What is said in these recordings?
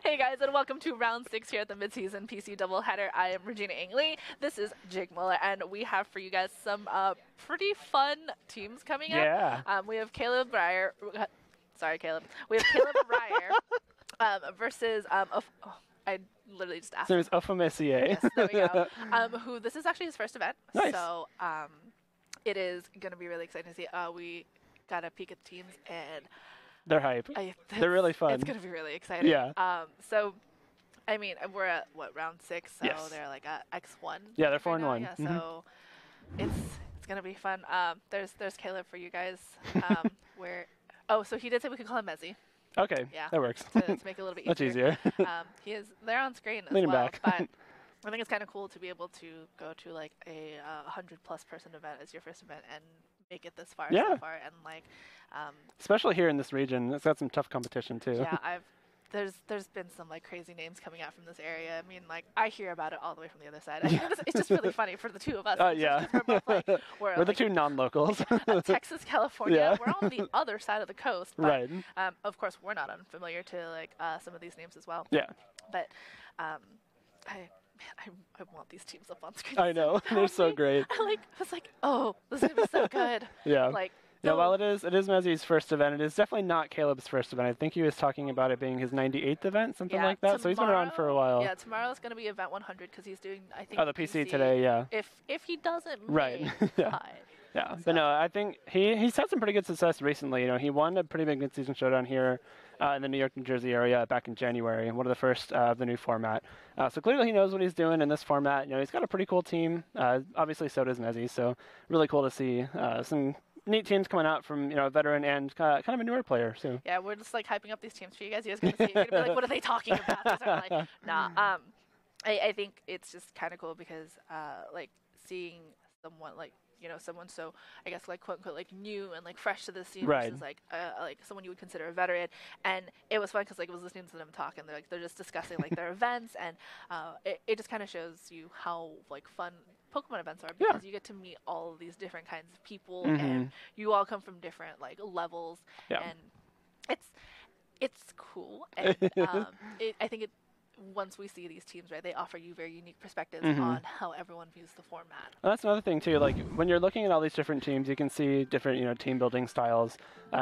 Hey guys, and welcome to round 6 here at the Midseason PC Doubleheader. I am Regina Engley. This is Jake Muller, and we have for you guys some pretty fun teams coming up. Yeah. We have Caleb Ryor. Sorry, Caleb. We have Caleb Ryor versus I literally just asked. So it's Ofomezie. Yes, there we go. Who this is actually his first event. Nice. So it is going to be really exciting to see. We got a peek at the teams and. They're hype. They're really fun. It's going to be really exciting. Yeah. So, I mean, we're at, round 6? So yes. they're like at X1. Yeah, they're 4-1. Yeah, so it's going to be fun. There's Caleb for you guys. So he did say we could call him Mezzy. Okay, yeah, that works. to make it a little bit easier. That's easier. They're on screen as Lean well. back. But I think it's kind of cool to be able to go to like a 100+ person event as your first event and make it this far so far, and like especially here in this region, it's got some tough competition too. Yeah, there's been some like crazy names coming out from this area. I mean, like I hear about it all the way from the other side. It's just really funny for the two of us. Yeah, we're both, like, we're the two non-locals. Texas, California. Yeah. We're on the other side of the coast. But, right. Of course, we're not unfamiliar to like some of these names as well. Yeah. But I want these teams up on screen. I know. They're so great. I was like, oh, this is going to be so good. Yeah. Like, yeah, well, it is Mezzy's first event. It is definitely not Caleb's first event. I think he was talking about it being his 98th event, something like that. So he's been around for a while. Yeah, tomorrow's going to be event 100 because he's doing, I think, the PC today, yeah. If he doesn't right. Yeah, so. But no, I think he's had some pretty good success recently. You know, he won a pretty big Midseason Showdown here in the New York, New Jersey area back in January, one of the first of the new format. So clearly he knows what he's doing in this format. You know, he's got a pretty cool team. Obviously, so does Mezzy. So really cool to see some neat teams coming out from, you know, a veteran and kind of a newer player. So yeah, we're just like hyping up these teams for you guys. You guys going to see it. You're going to be like, what are they talking about? These are like, nah. I think it's just kind of cool because like seeing someone like, you know, someone so I guess like quote unquote like new and like fresh to the scene versus like someone you would consider a veteran. And it was fun because like I was listening to them talk and they're just discussing like their events, and it just kind of shows you how like fun Pokemon events are because you get to meet all of these different kinds of people and you all come from different like levels and it's cool, and I think once we see these teams, right, they offer you very unique perspectives on how everyone views the format. Well, that's another thing too. Like when you're looking at all these different teams, you can see different, you know, team building styles,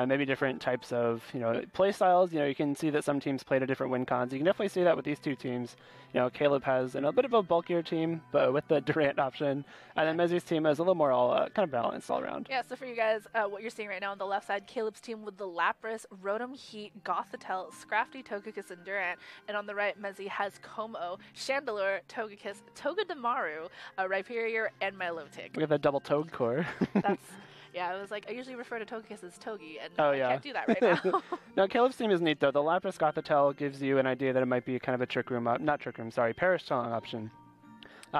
maybe different types of, you know, play styles. You know, you can see that some teams play to different win cons. You can definitely see that with these two teams. You know, Caleb has a bit of a bulkier team, but with the Durant option, and then Mezzy's team is a little more kind of balanced all around. Yeah. So for you guys, what you're seeing right now on the left side, Caleb's team with the Lapras, Rotom, Heat, Gothitelle, Scrafty, Togekiss, and Durant, and on the right, Mezzy has Como, Chandelure, Togekiss, Togedemaru, Rhyperior, and Milotic. We have that double Toad core. Yeah, I was like, I usually refer to Togekiss as Togi, and I can't do that right now. No, Caleb's team is neat, though. The Lapras Gothitelle gives you an idea that it might be kind of a Perish Song option.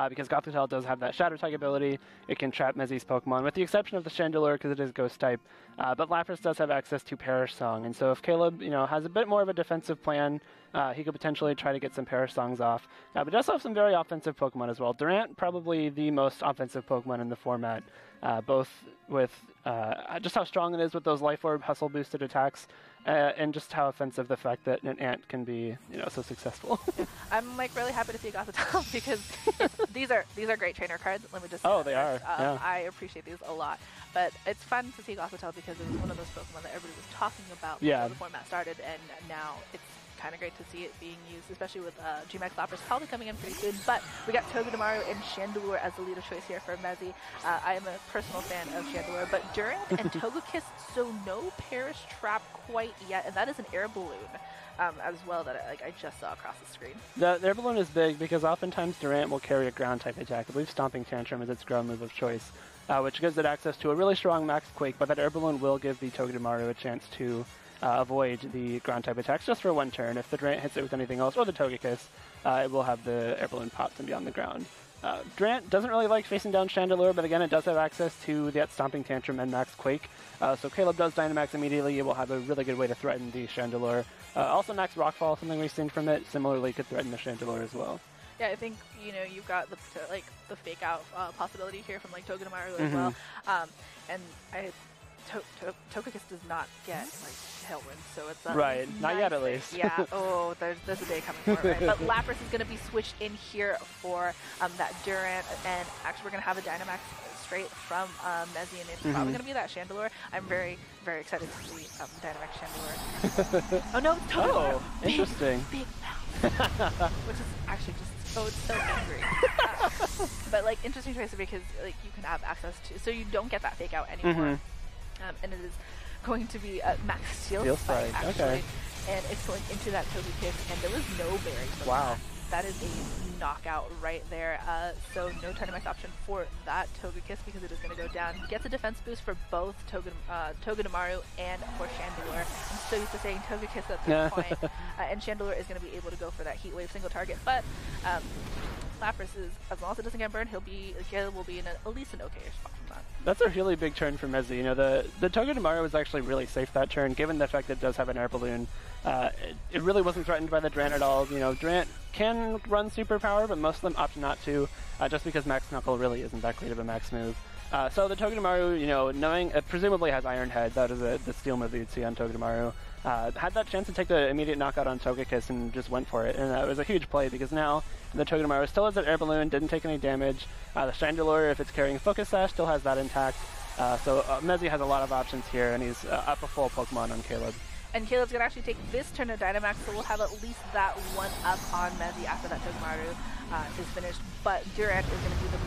Because Gothitelle does have that Shadow type ability. It can trap Mezzy's Pokemon, with the exception of the Chandelure, because it is Ghost type. But Lapras does have access to Perish Song, and so if Caleb, you know, has a bit more of a defensive plan, he could potentially try to get some Perish Songs off. But does have some very offensive Pokemon as well. Durant, probably the most offensive Pokemon in the format, both with just how strong it is with those Life Orb Hustle boosted attacks, and just how offensive the fact that an ant can be, you know, so successful. I'm like really happy to see Gothitelle because these are great trainer cards. Let me just say they are. Yeah. I appreciate these a lot, but it's fun to see Gothitelle because it was one of those Pokemon that everybody was talking about before the format started, and now it's kind of great to see it being used, especially with GMAX Lapras probably coming in pretty soon. But we got Togedemaru and Chandelure as the leader choice here for Mezzy. I am a personal fan of Chandelure, but Durant and Togekiss, so no Perish Trap quite yet, and that is an air balloon as well that I just saw across the screen. The air balloon is big because oftentimes Durant will carry a ground type attack. I believe Stomping Tantrum is its ground move of choice, which gives it access to a really strong Max Quake, but that air balloon will give the Togedemaru a chance to avoid the ground type attacks just for one turn. If the Durant hits it with anything else, or the Togekiss, it will have the air balloon popped and be on the ground. Durant doesn't really like facing down Chandelure, but again, it does have access to that Stomping Tantrum and Max Quake. So Caleb does Dynamax immediately. It will have a really good way to threaten the Chandelure. Also, Max Rockfall, something we've seen from it, similarly could threaten the Chandelure as well. Yeah, I think, you know, you've got the fake out possibility here from like Togedemaru as well. And Togekiss does not get like Tailwind, so it's right. Not nice yet, at thing. least. Yeah. Oh, there's a day coming for it, right? But Lapras is going to be switched in here for that Durant, and actually we're going to have a Dynamax straight from Mezzy, and it's probably going to be that Chandelure. I'm very, very excited to see Dynamax Chandelure. Oh no, it's Totodile. Oh, interesting. Big mouth. Which is actually just it's so angry. But like interesting choice because like you can have access to, so you don't get that fake out anymore. And it is going to be Max Steel Spike, actually. Okay. And it's going into that Togekiss, and there was no berries. Wow. That is a knockout right there. So no Dynamax option for that Togekiss because it is going to go down. Gets a defense boost for both Togedemaru and for Chandelure. I'm so used to saying Togekiss at this point. And Chandelure is going to be able to go for that Heat Wave single target. But Lapras is, as long as it doesn't get burned, Caleb will be in at least an okay spot from that. That's a really big turn for Mezzy. You know, the Togedemaru was actually really safe that turn, given the fact that it does have an air balloon. It really wasn't threatened by the Durant at all. You know, Durant can run superpower, but most of them opt not to, just because Max Knuckle really isn't that great of a max move. So the Togedemaru, you know, knowing it presumably has Iron Head, that is the steel move that you'd see on Togedemaru, had that chance to take the immediate knockout on Togekiss and just went for it. And that was a huge play because now the Togedemaru still has that air balloon, didn't take any damage. The Chandelure, if it's carrying Focus Sash, still has that intact. So Mezzy has a lot of options here, and he's up a full Pokemon on Caleb. And Caleb's going to actually take this turn of Dynamax, so we'll have at least that one up on Mezzy after that Togedemaru is finished. But Durant is going to be the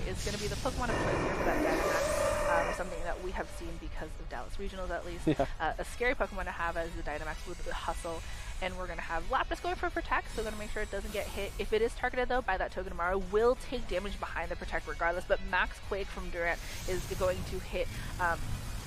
is going to be the Pokemon of choice here for that Dynamax. Something that we have seen because of Dallas Regionals, at least. Yeah. A scary Pokemon to have as the Dynamax with the Hustle. And we're going to have Lapras going for Protect, so we're going to make sure it doesn't get hit. If it is targeted, though, by that Togedemaru, will take damage behind the Protect regardless. But Max Quake from Durant is going to hit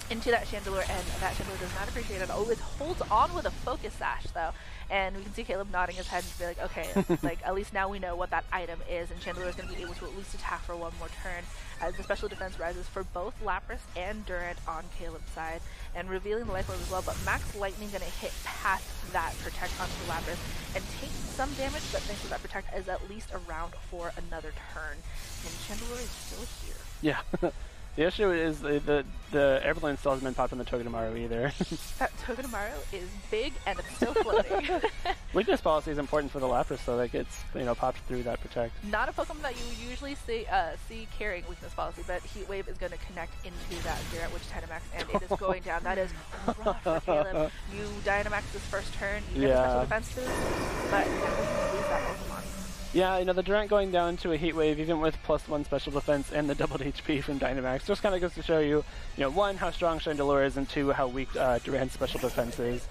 into that Chandelure, and that Chandelure does not appreciate it at all. It holds on with a Focus Sash, though. And we can see Caleb nodding his head and be like, okay, like, at least now we know what that item is, and Chandelure is going to be able to at least attack for one more turn as the special defense rises for both Lapras and Durant on Caleb's side, and revealing the Life Orb as well. But Max Lightning going to hit past that Protect onto Lapras and take some damage, but thanks to that Protect is at least around for another turn. And Chandelure is still here. Yeah. The issue is the air balloon still hasn't been popped on the Togedemaru either. That Togedemaru is big and it's still floating. Weakness policy is important for the Lapras, so that gets popped through that Protect. Not a Pokemon that you usually see carrying weakness policy, but Heat Wave is going to connect into that Durant Witch Dynamax, and it is going down. That is rough for Caleb. You Dynamax this first turn, you get a special defense boost, but you're going to lose that Pokemon. Yeah, the Durant going down to a Heat Wave, even with +1 special defense and the doubled HP from Dynamax, just kind of goes to show you, one, how strong Chandelure is, and two, how weak Durant's special defense is.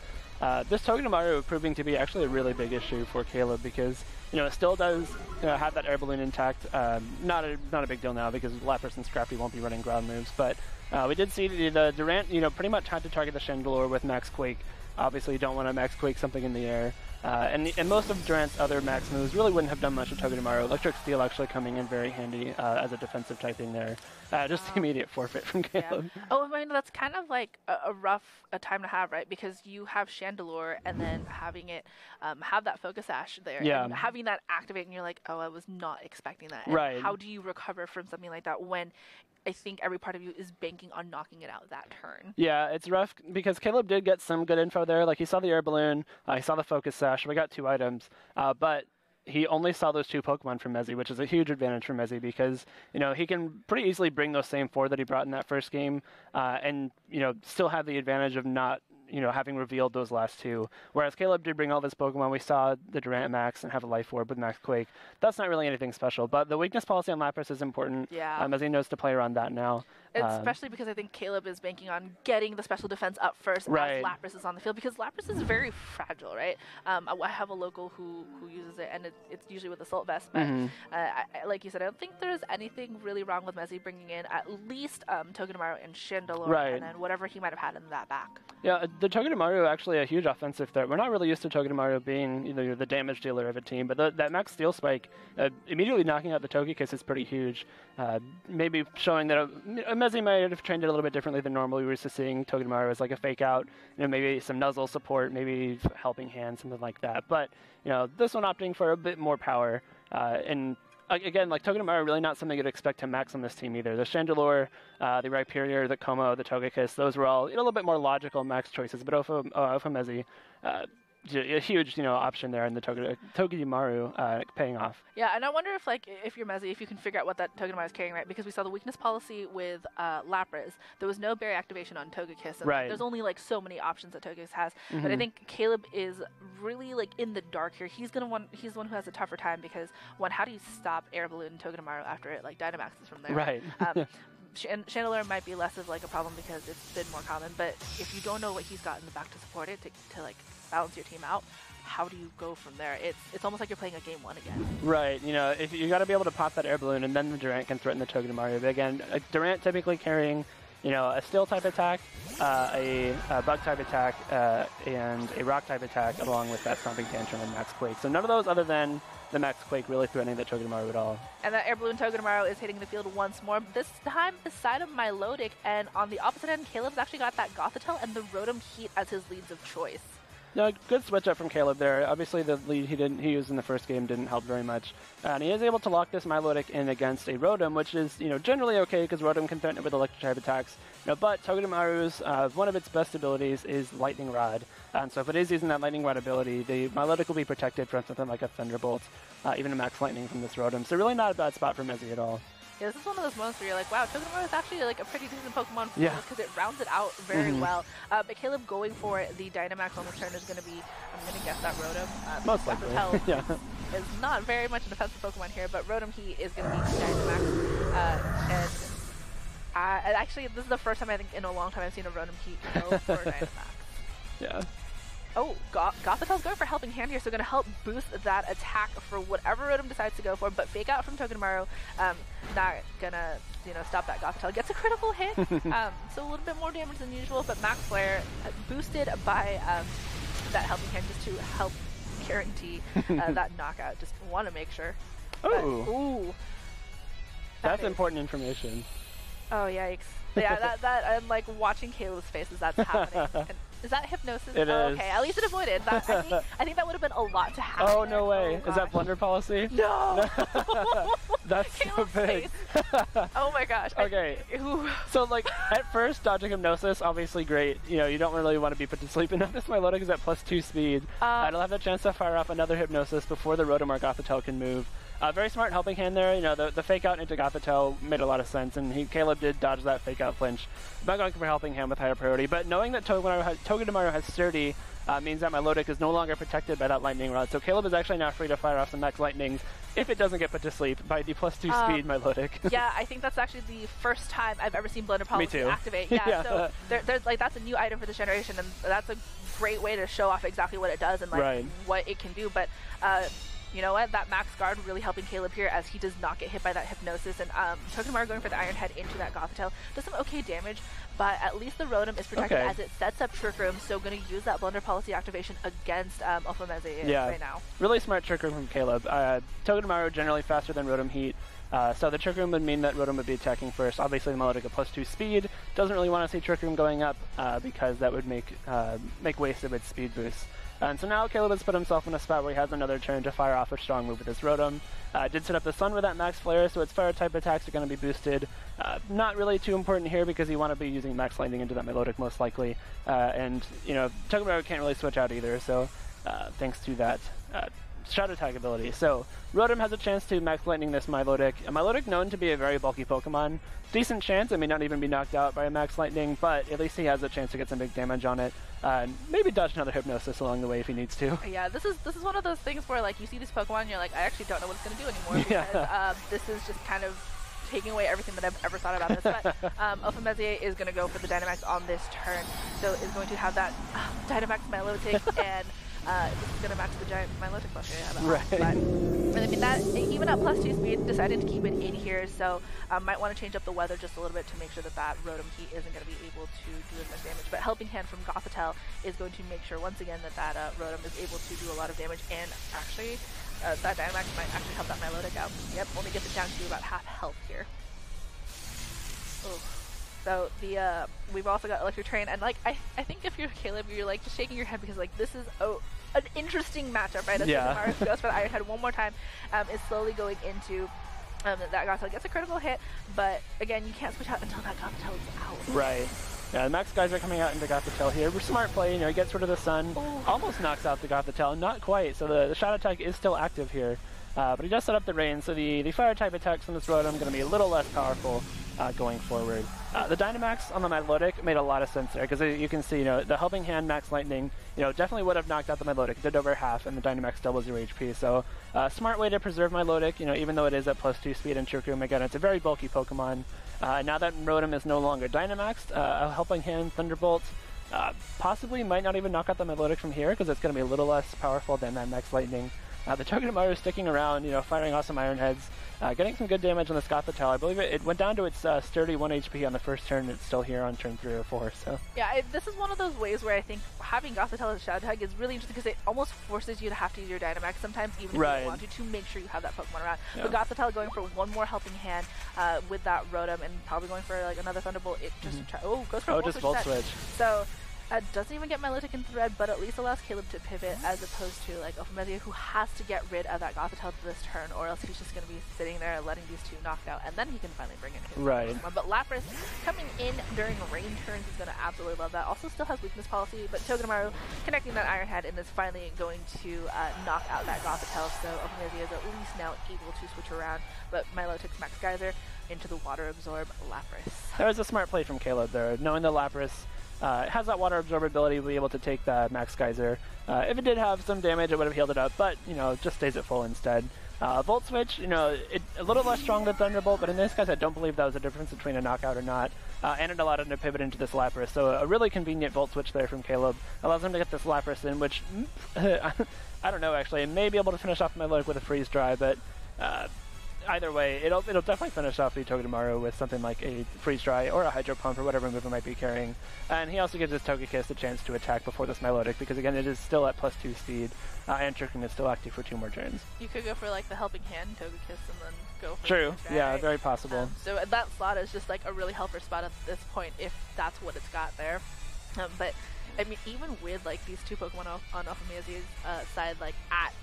This Togedemaru proving to be actually a really big issue for Caleb because, it still does have that air balloon intact. Not a big deal now because Lapras and Scrappy won't be running ground moves, but we did see the Durant, pretty much had to target the Chandelure with Max Quake. Obviously, you don't want to Max Quake something in the air. And most of Durant's other max moves really wouldn't have done much to Togedemaru. Electric Steel actually coming in very handy as a defensive typing there. Just the immediate forfeit from Caleb. Yeah. Oh, I mean, that's kind of like a rough time to have, right? Because you have Chandelure and then having it have that Focus Sash there. Yeah. And having that activate and you're like, oh, I was not expecting that. And right. How do you recover from something like that when I think every part of you is banking on knocking it out that turn? Yeah, it's rough because Caleb did get some good info there. Like, he saw the air balloon, he saw the Focus Sash. We got 2 items, but he only saw those 2 Pokemon from Mezzy, which is a huge advantage for Mezzy because, he can pretty easily bring those same 4 that he brought in that first game and, still have the advantage of not, having revealed those last 2. Whereas Caleb did bring all this Pokemon. We saw the Durant Max and have a Life Orb with Max Quake. That's not really anything special, but the weakness policy on Lapras is important. Yeah. As he knows to play around that now. Especially because I think Caleb is banking on getting the special defense up first right. as Lapras is on the field, because Lapras is very fragile, right? I have a local who uses it, and it's usually with Assault Vest, but like you said, I don't think there's anything really wrong with Mezzy bringing in at least Togedemaru and Chandelure, right. and then whatever he might have had in that back. Yeah, the Togedemaru actually a huge offensive threat. We're not really used to Togedemaru being the damage dealer of a team, but that Max Steel Spike immediately knocking out the Togekiss is pretty huge. Maybe showing that Mezzy might have trained it a little bit differently than normal. We were used to seeing Togedemaru as like a fake out, maybe some nuzzle support, maybe helping hand, something like that. But this one opting for a bit more power, and again, like Togedemaru, really not something you'd expect to max on this team either. The Chandelure, the Rhyperior, the Como, the Togekiss, those were all a little bit more logical max choices, but Ofomezie, a huge, option there in the Togedemaru paying off. Yeah, and I wonder if you're Mezzy, if you can figure out what that Togedemaru is carrying, right? Because we saw the weakness policy with Lapras. There was no berry activation on Togekiss, and right. There's only so many options that Togekiss has. But I think Caleb is really in the dark here. He's the one who has a tougher time because how do you stop Air Balloon Togedemaru after it Dynamaxes from there? Right. Chandelure might be less of a problem because it's been more common, but if you don't know what he's got in the back to support it, to balance your team out, how do you go from there? It's almost like you're playing a game 1 again. Right, if you got to be able to pop that Air Balloon, and then the Durant can threaten the Togedemaru. But again, Durant typically carrying, a Steel type attack, a Bug type attack, and a Rock type attack, along with that Stomping Tantrum and Max Quake. So none of those other than the Max Quake really threatening the Togedemaru at all. And that Air Balloon Togedemaru is hitting the field once more, this time beside of Milotic, and on the opposite end, Caleb's actually got that Gothitelle and the Rotom Heat as his leads of choice. No, good switch up from Caleb there. Obviously, the lead he used in the first game didn't help very much, and he is able to lock this Milotic in against a Rotom, which is generally okay because Rotom can threaten it with electric type attacks. But Togedemaru's one of its best abilities is Lightning Rod, and so if it is using that Lightning Rod ability, the Milotic will be protected from something like a Thunderbolt, even a Max Lightning from this Rotom. So really not a bad spot for Mezzy at all. Yeah, this is one of those moments where you're like, wow, Togedemaru is actually a pretty decent Pokemon because it rounds it out very well. But Caleb going for the Dynamax on the turn is going to be, I'm going to guess that Rotom. Most likely. Is not very much a defensive Pokemon here, but Rotom Heat is going to be Dynamax. And actually, this is the first time I think in a long time I've seen a Rotom Heat go for Dynamax. Yeah. Oh, Gothitel's going for Helping Hand here, so going to help boost that attack for whatever Rotom decides to go for, but Fake Out from Togedemaru, not gonna, stop that Gothitelle. Gets a critical hit, so a little bit more damage than usual, but Max Flare boosted by that Helping Hand just to help guarantee that knockout. Just want to make sure. Ooh. That's important information. Oh, yikes. Yeah, that I'm watching Caleb's face as that's happening. And is that Hypnosis? It is. Okay, at least it avoided. I think that would have been a lot to happen. Oh, no way. Is that Blunder Policy? No! That's so big. Oh my gosh. Okay. So, at first, dodging Hypnosis, obviously great. You don't really want to be put to sleep. And notice my Milotic is at +2 speed. It'll have the chance to fire off another Hypnosis before the Rotom or Gothitelle can move. Very smart Helping Hand there. The Fake Out into Gothitelle made a lot of sense, and Caleb did dodge that Fake Out flinch. I'm not going for Helping Hand with higher priority, but knowing that Togedemaru has Sturdy means that Milotic is no longer protected by that Lightning Rod, so Caleb is actually now free to fire off some Max Lightnings if it doesn't get put to sleep by the +2 speed Milotic. Yeah, I think that's actually the first time I've ever seen Blunder Policy activate. Yeah, so there's that's a new item for this generation, and that's a great way to show off exactly what it does and what it can do, but you know what? That Max Guard really helping Caleb here as he does not get hit by that Hypnosis. And Togedemaru going for the Iron Head into that Gothitelle does some okay damage, but at least the Rotom is protected as it sets up Trick Room, so going to use that Blunder Policy activation against Ofomezie right now. Really smart Trick Room from Caleb. Togedemaru generally faster than Rotom Heat, so the Trick Room would mean that Rotom would be attacking first. Obviously, the Milotic at +2 speed doesn't really want to see Trick Room going up because that would make waste of its speed boost. And so now Caleb has put himself in a spot where he has another turn to fire off a strong move with his Rotom. Did set up the Sun with that Max Flare, so its fire type attacks are going to be boosted. Not really too important here because you want to be using Max Lightning into that Milotic most likely. And Togedemaru can't really switch out either, so thanks to that Shadow Tag ability. So Rotom has a chance to Max Lightning this Milotic. A Milotic known to be a very bulky Pokemon. Decent chance it may not even be knocked out by a Max Lightning, but at least he has a chance to get some big damage on it. Maybe dodge another Hypnosis along the way if he needs to. Yeah, this is one of those things where you see this Pokemon and you're like, I actually don't know what it's going to do anymore because this is just kind of taking away everything that I've ever thought about this. But Ofomezie is going to go for the Dynamax on this turn, so is going to have that Dynamax Milotic and this is going to match the giant Milotic plushie. But I mean, that even at +2 speed, decided to keep it in here, so might want to change up the weather just a little bit to make sure that Rotom Heat isn't going to be able to do as much damage. But Helping Hand from Gothitelle is going to make sure once again that Rotom is able to do a lot of damage, and actually that Dynamax might actually help that Milotic out. Yep, only gets it down to about half health here. Oh. So the we've also got Electric Terrain, and like I think if you're Caleb, you're like just shaking your head because like this is an interesting matchup, right? As Togedemaru goes for the Iron Head one more time, is slowly going into that Gothitelle gets a critical hit, but again you can't switch out until that Gothitelle is out. Right. Yeah, the Max guys are coming out into Gothitelle here. Smart play, you know, he gets rid of the sun, almost knocks out the Gothitelle, not quite. So the Shadow Attack is still active here, but he does set up the rain. So the Fire type attacks from this Rotom going to be a little less powerful going forward. The Dynamax on the Milotic made a lot of sense there because you can see, you know, the Helping Hand Max Lightning, you know, definitely would have knocked out the Milotic. It did over half, and the Dynamax doubles your HP. So smart way to preserve Milotic, you know, even though it is at +2 speed and Trick Room. Again, it's a very bulky Pokemon. Now that Rotom is no longer Dynamaxed, a Helping Hand Thunderbolt possibly might not even knock out the Milotic from here because it's going to be a little less powerful than that Max Lightning. The Togedemaru is sticking around, you know, firing awesome Iron Heads, getting some good damage on the Gothitelle. I believe it went down to its sturdy 1 HP on the first turn, and it's still here on turn 3 or 4. So yeah, this is one of those ways where I think having Gothitelle as a Shadow Tag is really interesting because it almost forces you to have to use your Dynamax sometimes, even if you don't want to make sure you have that Pokemon around. Yeah. But Gothitelle going for one more Helping Hand with that Rotom and probably going for like another Thunderbolt. It just goes for a Volt Switch. So. Doesn't even get Milotic in Thread, but at least allows Caleb to pivot as opposed to like Ofomezie, who has to get rid of that Gothitelle this turn, or else he's just going to be sitting there letting these two knocked out, and then he can finally bring in his Pokemon. But Lapras coming in during rain turns is going to absolutely love that. Also still has weakness policy, but Togedemaru connecting that Iron Head and is finally going to knock out that Gothitelle, so Ofomezie is at least now able to switch around, but Milotic's Max Geyser into the Water Absorb Lapras. There was a smart play from Caleb there, knowing the Lapras has that water absorbability to be able to take the Max Geyser. If it did have some damage, it would have healed it up, but, you know, just stays at full instead. Volt Switch, you know, a little less strong than Thunderbolt, but in this case, I don't believe that was a difference between a knockout or not. And it allowed him to pivot into this Lapras. So a really convenient Volt Switch there from Caleb. Allows him to get this Lapras in, which, I don't know, actually. It may be able to finish off Milotic with a Freeze Dry, but either way, it'll definitely finish off the Togedemaru with something like a Freeze Dry or a Hydro Pump or whatever move it might be carrying. And he also gives his Togekiss a chance to attack before this Milotic because, again, it is still at +2 speed, and Trick Room is still active for 2 more turns. You could go for, like, the Helping Hand Togekiss and then go for True, the yeah, very possible. So that slot is just, like, a really helper spot at this point if that's what it's got there. But, I mean, even with, like, these two Pokemon on Ofomezie's side, like, at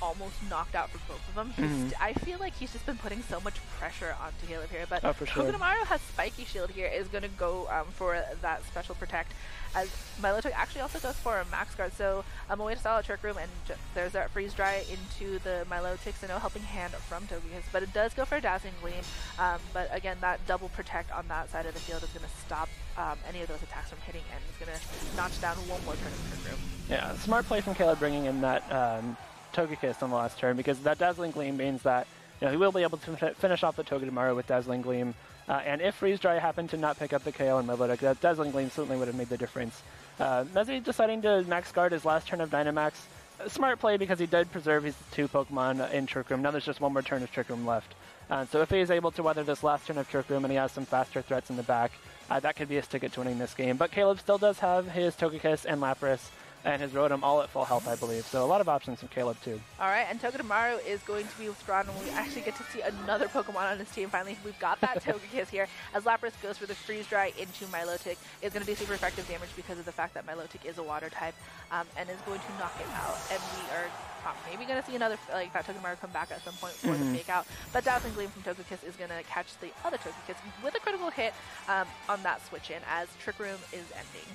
almost knocked out for both of them. I feel like he's just been putting so much pressure onto Caleb here, but Togedemaru has Spiky Shield here, is going to go for that Special Protect, as Milotic actually also goes for a Max Guard, so a way to stall a Trick Room, and there's that Freeze Dry into the Milotic, so no Helping Hand from Togekiss, but it does go for a Dazzling Gleam, but again, that double Protect on that side of the field is going to stop any of those attacks from hitting, and it's going to notch down one more turn of Trick Room. Yeah, smart play from Caleb bringing in that Togekiss on the last turn, because that Dazzling Gleam means that, you know, he will be able to finish off the Togedemaru with Dazzling Gleam, and if Freeze Dry happened to not pick up the KO in Milotic, that Dazzling Gleam certainly would have made the difference. Mezzy deciding to Max Guard his last turn of Dynamax, smart play because he did preserve his 2 Pokemon in Trick Room. Now there's just one more turn of Trick Room left. So if he is able to weather this last turn of Trick Room and he has some faster threats in the back, that could be his ticket to winning this game. But Caleb still does have his Togekiss and Lapras and his Rotom all at full health, I believe. So a lot of options from Caleb, too. All right, and Togedemaru is going to be withdrawn, and we actually get to see another Pokemon on his team. Finally, we've got that Togekiss here, as Lapras goes for the Freeze Dry into Milotic. It's going to do super effective damage because of the fact that Milotic is a water type, and is going to knock it out. And we are maybe going to see another, like, that Togedemaru come back at some point for the fake out. But Dazzling Gleam from Togekiss is going to catch the other Togekiss with a critical hit on that switch in, as Trick Room is ending.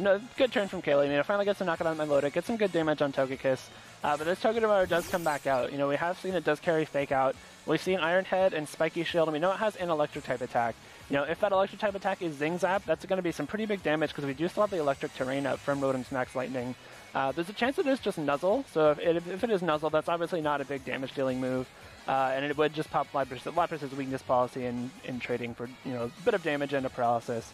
No, good turn from Caleb. You know, finally gets to knock it on Milotic, get some good damage on Togekiss. But this Togedemaru does come back out. You know, we have seen it does carry Fake Out. We've seen Iron Head and Spiky Shield, and we know it has an Electric type attack. You know, if that Electric type attack is Zing Zap, that's going to be some pretty big damage because we do still have the Electric Terrain up from Rotom's Max Lightning. There's a chance it is just Nuzzle, so if it is Nuzzle, that's obviously not a big damage dealing move. And it would just pop Lapras' weakness policy in trading for, you know, a bit of damage and a paralysis.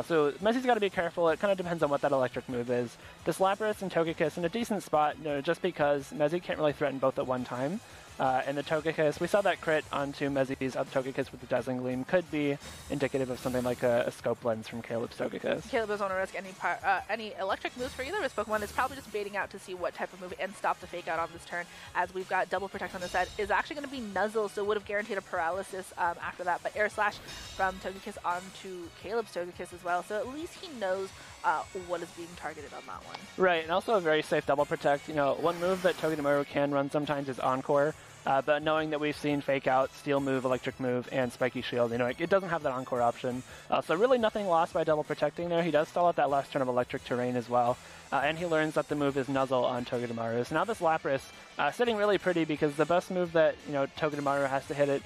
So Mezzy's got to be careful. It kind of depends on what that electric move is. This Lapras and Togekiss in a decent spot, you know, just because Mezzy can't really threaten both at one time. And the Togekiss, we saw that crit onto Mezzy's Togekiss with the Dazzling Gleam, could be indicative of something like a Scope Lens from Caleb's Togekiss. Caleb doesn't want to risk any electric moves for either of his Pokemon. It's probably just baiting out to see what type of move and stop the fake out on this turn, as we've got Double Protect on the side. Is actually going to be Nuzzle, so would have guaranteed a paralysis after that. But Air Slash from Togekiss onto Caleb's Togekiss as well, so at least he knows what is being targeted on that one. Right, and also a very safe Double Protect. You know, one move that Togedemaru can run sometimes is Encore. But knowing that we've seen Fake Out, Steel Move, Electric Move, and Spiky Shield, you know, it doesn't have that Encore option. So really nothing lost by Double Protecting there. He does stall out that last turn of Electric Terrain as well. And he learns that the move is Nuzzle on Togedemaru. So now this Lapras sitting really pretty because the best move that, you know, Togedemaru has to hit it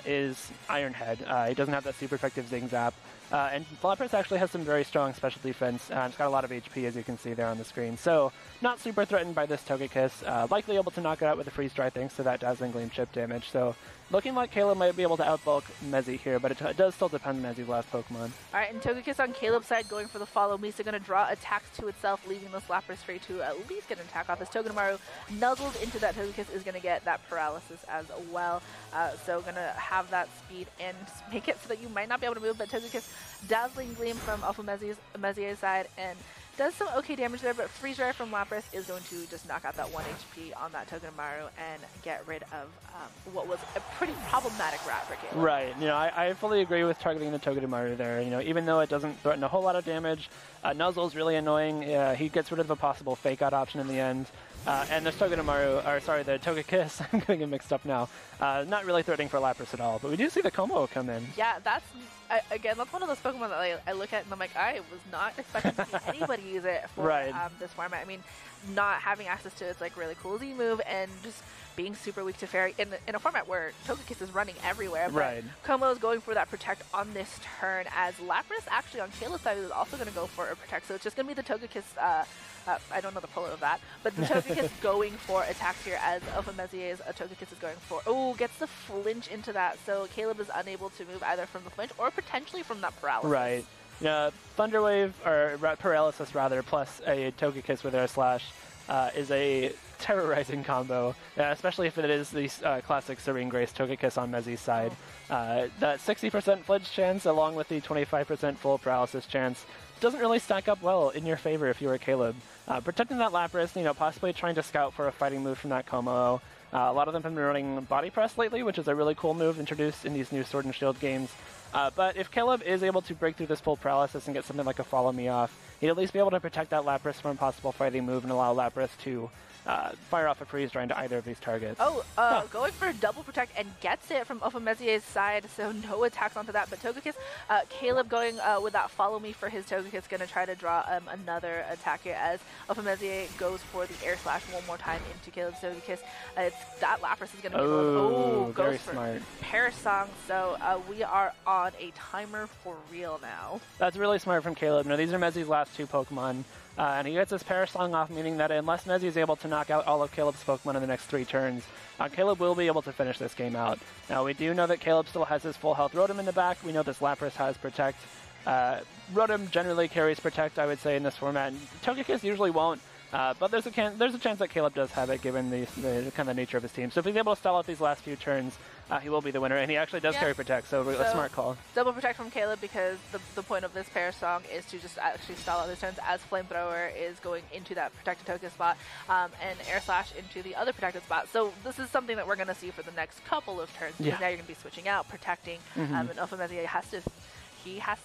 is Iron Head. He doesn't have that super effective Zing Zap. And Lapras actually has some very strong special defense. It's got a lot of HP, as you can see there on the screen. So, not super threatened by this Togekiss. Likely able to knock it out with a Freeze Dry thanks to that Dazzling Gleam chip damage. So, looking like Caleb might be able to outbulk Mezzy here, but it does still depend on Mezzy's last Pokemon. Alright, and Togekiss on Caleb's side going for the Follow Me, so going to draw attacks to itself, leaving this Lapras free to at least get an attack off. As Togedemaru nuzzled into that Togekiss is going to get that paralysis as well. So going to have that speed and make it so that you might not be able to move, but Togekiss Dazzling Gleam from Ofomezie's side and does some okay damage there, but Freeze Dry from Lapras is going to just knock out that 1 HP on that Togedemaru and get rid of what was a pretty problematic route for Caleb. Right. You know, I fully agree with targeting the Togedemaru there. You know, even though it doesn't threaten a whole lot of damage, Nuzzle is really annoying. He gets rid of a possible Fake Out option in the end. And the the Togekiss, I'm getting it mixed up now, not really threatening for Lapras at all, but we do see the combo come in. Yeah, that's one of those Pokemon that I look at and I'm like, I was not expecting to see anybody use it for this format. I mean, not having access to its like really cool Z move and just being super weak to Fairy in a format where Togekiss is running everywhere. But Como is going for that Protect on this turn, as Lapras actually on Caleb's side is also going to go for a Protect. So it's just going to be the Togekiss. I don't know the puller of that, but the Togekiss going for attacks here as Ofomezie's Togekiss is going for. Oh, gets the flinch into that, so Caleb is unable to move either from the flinch or potentially from that paralysis. Right. Thunder Wave, or Paralysis rather, plus a Togekiss with Air Slash is a terrorizing combo, especially if it is the classic Serene Grace Togekiss on Mezzy's side. That 60% flinch chance along with the 25% full paralysis chance doesn't really stack up well in your favor if you were Caleb. Protecting that Lapras, you know, possibly trying to scout for a fighting move from that Como. A lot of them have been running Body Press lately, which is a really cool move introduced in these new Sword and Shield games. But if Caleb is able to break through this full paralysis and get something like a Follow Me off, he'd at least be able to protect that Lapras from a possible fighting move and allow Lapras to fire off a Freeze Dry into either of these targets. Going for a Double Protect and gets it from Ofomezie's side, so no attacks onto that. But Togekiss, Caleb going with that Follow Me for his Togekiss, going to try to draw another attack here as Ofomezie goes for the Air Slash one more time into Caleb's Togekiss. That Lapras is going to be able to very smart. Parasong, so we are on a timer for real now. That's really smart from Caleb. Now, these are Mezzy's last two Pokemon. And he gets his Parasong off, meaning that unless Mezzy is able to knock out all of Caleb's Pokemon in the next 3 turns, Caleb will be able to finish this game out. Now, we do know that Caleb still has his full health Rotom in the back. We know this Lapras has Protect. Rotom generally carries Protect, I would say, in this format. Togekiss usually won't. But there's a chance that Caleb does have it, given the kind of nature of his team. So if he's able to stall out these last few turns, he will be the winner, and he actually does carry Protect, so a smart call. Double Protect from Caleb, because the point of this Parasong is to just actually stall out these turns as Flamethrower is going into that protected Togekiss spot, and Air Slash into the other protected spot. So this is something that we're going to see for the next couple of turns, because now you're going to be switching out, protecting, and Ofomezie has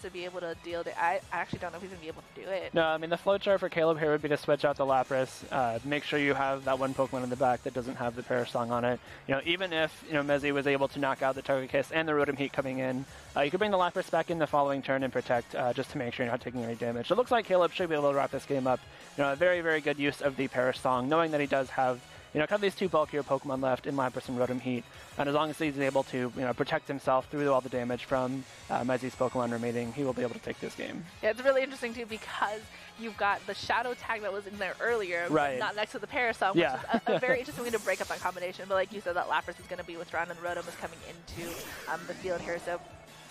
to be able to deal with it. I actually don't know if he's going to be able to do it. No, I mean, the flowchart for Caleb here would be to switch out the Lapras, make sure you have that one Pokemon in the back that doesn't have the Parasong on it. You know, even if, you know, Mezzy was able to knock out the Togekiss and the Rotom Heat coming in, you could bring the Lapras back in the following turn and Protect, just to make sure you're not taking any damage. So it looks like Caleb should be able to wrap this game up. You know, a very, very good use of the Parasong, knowing that he does have, you know, kind of these 2 bulkier Pokemon left in Lapras and Rotom Heat. And as long as he's able to, you know, protect himself through all the damage from Mezzy's Pokemon remaining, he will be able to take this game. Yeah, it's really interesting, too, because you've got the Shadow tag that was in there earlier, but not next to the Parasong, which is a very interesting way to break up that combination. But like you said, that Lapras is going to be withdrawn, and Rotom is coming into the field here. So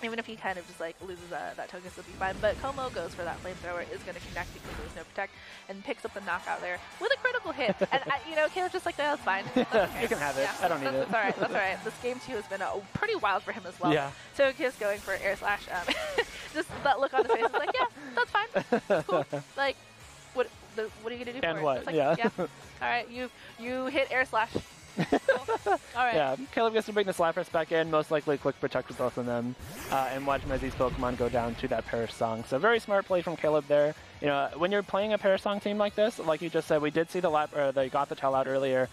Even if he kind of just like loses that Togekiss, will be fine. But Como goes for that flamethrower, is going to connect because there's no protect, and picks up the knockout there with a critical hit. And you know, Caleb's just like, oh, that's fine. That's okay. You can have it. Yeah, I don't need it. That's all right. That's all right. This game too has been pretty wild for him as well. Yeah. Togekiss going for Air Slash. Just that look on his face is like, yeah, that's fine. That's cool. Like, what are you gonna do? And for what? It? Like, yeah. All right. You hit Air Slash. Cool. All right. Yeah, Caleb gets to bring the Lapras back in, most likely quick protect with both of them, and watch Mezzy's Pokemon go down to that Perish Song. So very smart play from Caleb there. You know, when you're playing a Perish Song team like this, like you just said, we did see the Gothitelle out earlier,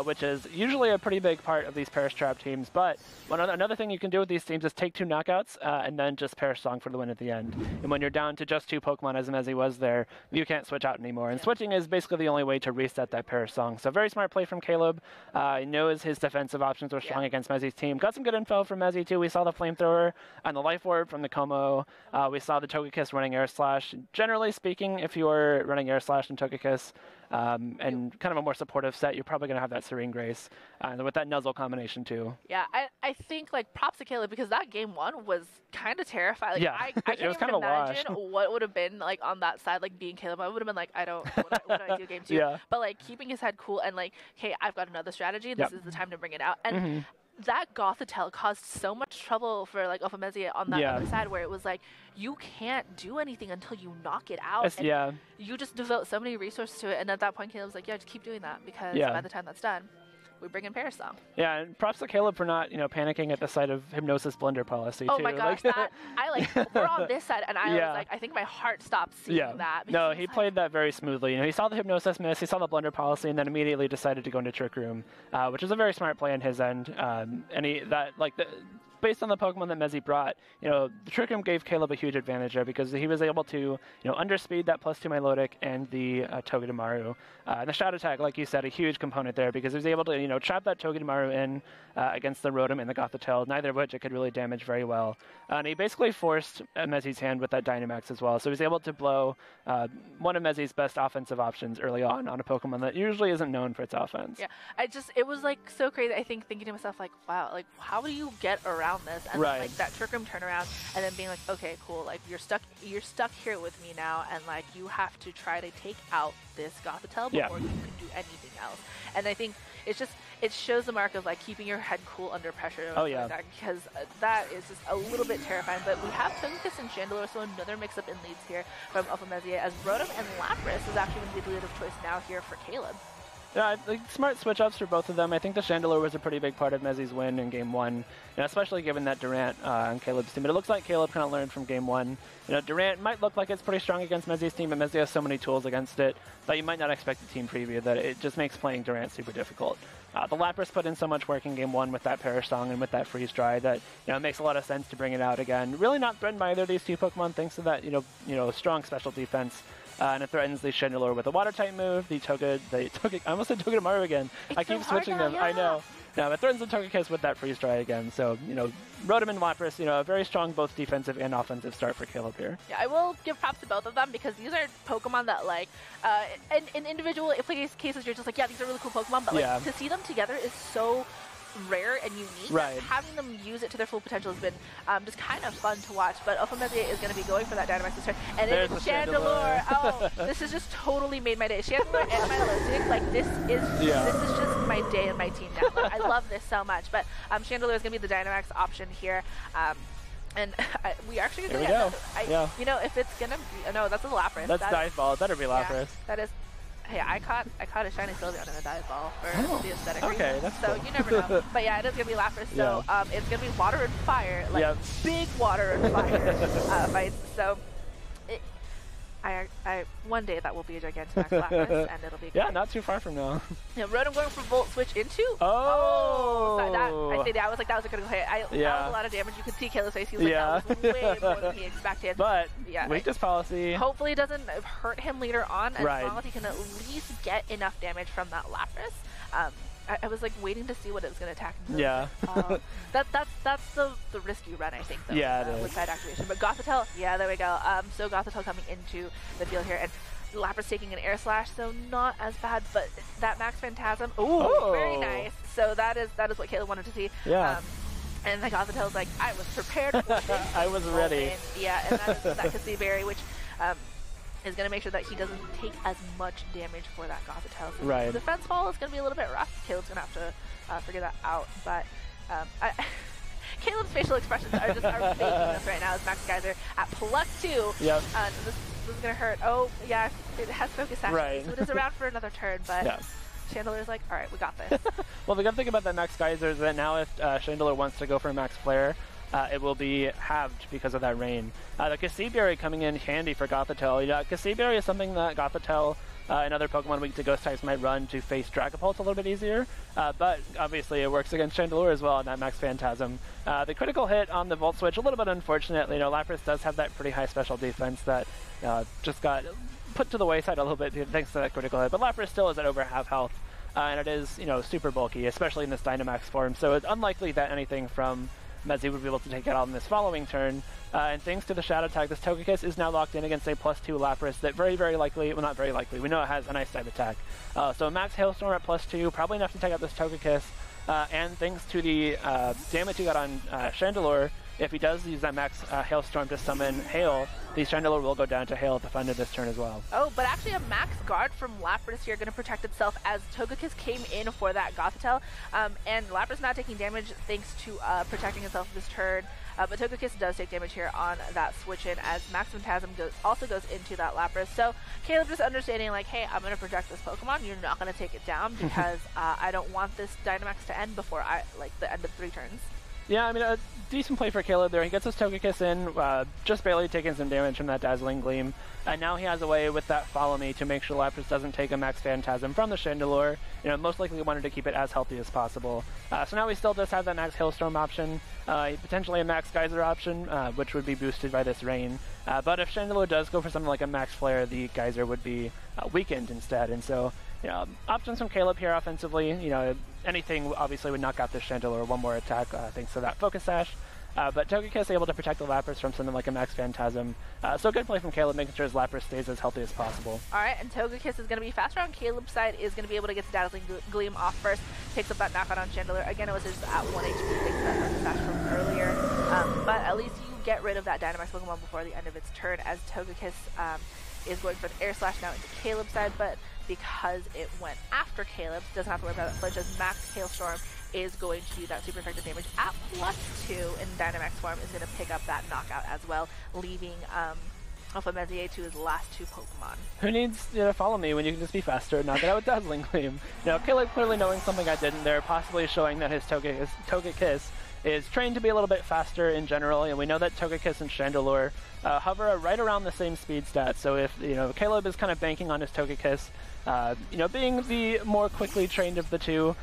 which is usually a pretty big part of these Perish Trap teams. But another thing you can do with these teams is take 2 knockouts and then just Perish Song for the win at the end. And when you're down to just 2 Pokemon, as Mezzy was there, you can't switch out anymore. And switching is basically the only way to reset that Perish Song. So very smart play from Caleb. He knows his defensive options were strong against Mezzy's team. Got some good info from Mezzy too. We saw the Flamethrower and the Life Orb from the Como. We saw the Togekiss running Air Slash. Generally speaking, if you're running Air Slash and Togekiss, and kind of a more supportive set, you're probably going to have that Serene Grace, and with that Nuzzle combination too. Yeah, I think like props to Caleb because that game 1 was kind of terrifying. Like, yeah, I can't it was even kind of imagine what would have been like on that side, like being Caleb. I would have been like, what do I do game 2? Yeah. But like keeping his head cool and like, hey, I've got another strategy. This is the time to bring it out. And that Gothitelle caused so much trouble for like Ofomezie on that other side, where it was like you can't do anything until you knock it out. And you just devote so many resources to it, and at that point, Caleb's like, yeah, just keep doing that because by the time that's done, we bring in Perish Song. Yeah, and props to Caleb for not, panicking at the sight of Hypnosis Blender policy oh too. My gosh, we're on this side, and I was like, I think my heart stopped seeing that. No, he played that very smoothly. He saw the Hypnosis miss, he saw the Blender policy, and then immediately decided to go into Trick Room, which is a very smart play on his end. Based on the Pokemon that Mezzy brought, the Trick Room gave Caleb a huge advantage there because he was able to, underspeed that +2 Milotic and the Togedemaru. And the Shadow Tag, like you said, a huge component there because he was able to, trap that Togedemaru in against the Rotom and the Gothitelle, neither of which it could really damage very well. And he basically forced Mezzy's hand with that Dynamax as well. So he was able to blow one of Mezzy's best offensive options early on a Pokemon that usually isn't known for its offense. Yeah, it was like so crazy. I think thinking to myself like, wow, like how do you get around this? And then, like that Trick Room turnaround, and then being like, okay, cool, like you're stuck here with me now, and like you have to try to take out this Gothitelle before you can do anything else. And I think it shows the mark of like keeping your head cool under pressure. Like that, because that is just a little bit terrifying. But we have Togekiss and Chandelure, so another mix-up in leads here from Ofomezie, as Rotom and Lapras is actually going to be the lead of choice now here for Caleb. Yeah, smart switch-ups for both of them. I think the Chandelure was a pretty big part of Mezzy's win in Game 1, especially given that Durant on Caleb's team. But it looks like Caleb kind of learned from Game 1. Durant might look like it's pretty strong against Mezzy's team, but Mezzy has so many tools against it that you might not expect a team preview that it just makes playing Durant super difficult. The Lapras put in so much work in Game 1 with that Perish Song and with that Freeze Dry that it makes a lot of sense to bring it out again. Really not threatened by either of these two Pokemon thanks to that strong special defense. And it threatens the Chandelure with a Water-type move, I almost said Togedemaru again. I keep switching them, I know. No, it threatens the Togekiss with that Freeze Dry again. So, Rotom and Lapras, a very strong both defensive and offensive start for Caleb here. Yeah, I will give props to both of them because these are Pokemon that, in individual cases, you're just like, yeah, these are really cool Pokemon, but, to see them together is so rare and unique. Right. Having them use it to their full potential has been just kind of fun to watch. But Ofomezie is going to be going for that Dynamax this turn. And there's it's Chandelure. Oh, this has just totally made my day. Chandelure and Milotic, this is just my day and my team now. I love this so much. But Chandelure is going to be the Dynamax option here. And we actually going to go. If it's going to be... No, that's a Lapras. That's Dive Ball. It better be Lapras. Yeah, that is... Hey, I caught a shiny Sylveon in a dive ball for the aesthetic reason. That's cool. So you never know. But yeah, it is gonna be Lapras. So it's gonna be water and fire, big water and fire fights. So one day that will be a Gigantamax Lapras, and it'll be great. Not too far from now. Rotom going for Volt Switch into. Oh! I was like, that was a critical hit. That was a lot of damage. You could see Caleb's face. He was like, that was way more than he expected. But weakness policy. Hopefully, it doesn't hurt him later on, as long as he can at least get enough damage from that Lapras. I was like waiting to see what it was going to attack. That's the risky run, I think, though, with side activation. But Gothitelle, there we go. So Gothitelle coming into the field here, and Lapras taking an Air Slash, so not as bad. But that Max Phantasm, very nice. So that is what Caleb wanted to see. And then Gothitel's like, I was prepared for this. I was ready. And, yeah, and that is that Cassie Berry, which is going to make sure that he doesn't take as much damage for that Gothitelle. So right. The defense fall is going to be a little bit rough. Caleb's going to have to figure that out. But Caleb's facial expressions are making this right now as Max Geyser at +2. Yep. This is going to hurt. Oh, yeah, it has focus action. Right. So it is around for another turn, but yeah. Chandeler's like, all right, we got this. Well, the good thing about that Max Geyser is that now if Chandeler wants to go for Max Flare, it will be halved because of that rain. The Cassiberry coming in handy for Gothitelle. Cassiberry is something that Gothitelle and other Pokemon weak to Ghost types might run to face Dragapult a little bit easier, but obviously it works against Chandelure as well on that Max Phantasm. The critical hit on the Volt Switch, a little bit unfortunate. Lapras does have that pretty high special defense that just got put to the wayside a little bit thanks to that critical hit, but Lapras still is at over half health, and it is, super bulky, especially in this Dynamax form, so it's unlikely that anything from Mezzy would be able to take it out on this following turn, and thanks to the Shadow Tag, this Togekiss is now locked in against a +2 Lapras that very, very likely, well, not very likely, we know it has an Ice type attack. So Max Hailstorm at +2, probably enough to take out this Togekiss, and thanks to the damage he got on Chandelure, if he does use that Max Hailstorm to summon Hail, the Chandelure will go down to Hail at the end of this turn as well. Oh, but actually a Max Guard from Lapras here going to protect itself as Togekiss came in for that Gothitelle, and Lapras not taking damage thanks to protecting itself this turn, but Togekiss does take damage here on that switch in as Max Phantasm also goes into that Lapras. So Caleb just understanding like, hey, I'm going to protect this Pokemon, you're not going to take it down because I don't want this Dynamax to end before the end of 3 turns. Yeah, I mean, a decent play for Caleb there. He gets his Togekiss in, just barely taking some damage from that Dazzling Gleam. And now he has a way with that Follow Me to make sure Lapras doesn't take a Max Phantasm from the Chandelure. Most likely wanted to keep it as healthy as possible. So now he still does have that Max Hailstorm option, potentially a Max Geyser option, which would be boosted by this rain. But if Chandelure does go for something like a Max Flare, the Geyser would be weakened instead. And so, options from Caleb here offensively, anything obviously would knock out this Chandelure, one more attack thanks to that Focus Sash. But Togekiss able to protect the Lapras from something like a Max Phantasm. So good play from Caleb, making sure his Lapras stays as healthy as possible. Alright, and Togekiss is going to be faster on Caleb's side, is going to be able to get the Dazzling Gleam off first, takes up that knockout on Chandelure. Again, it was his at 1 HP, thanks to that Focus Sash from earlier. But at least you get rid of that Dynamax Pokemon before the end of its turn, as Togekiss is going for the Air Slash now into Caleb's side, but because it went after Caleb, doesn't have to worry about that flinch, as Max Hailstorm is going to do that super effective damage at +2 in Dynamax form, is going to pick up that knockout as well, leaving Ofomezie to his last 2 Pokemon. Who needs to follow me when you can just be faster and knock it out with Dazzling Gleam? Caleb clearly knowing something I didn't there, possibly showing that his Togekiss is trained to be a little bit faster in general, and we know that Togekiss and Chandelure hover right around the same speed stats. So if Caleb is kind of banking on his Togekiss, being the more quickly trained of the two,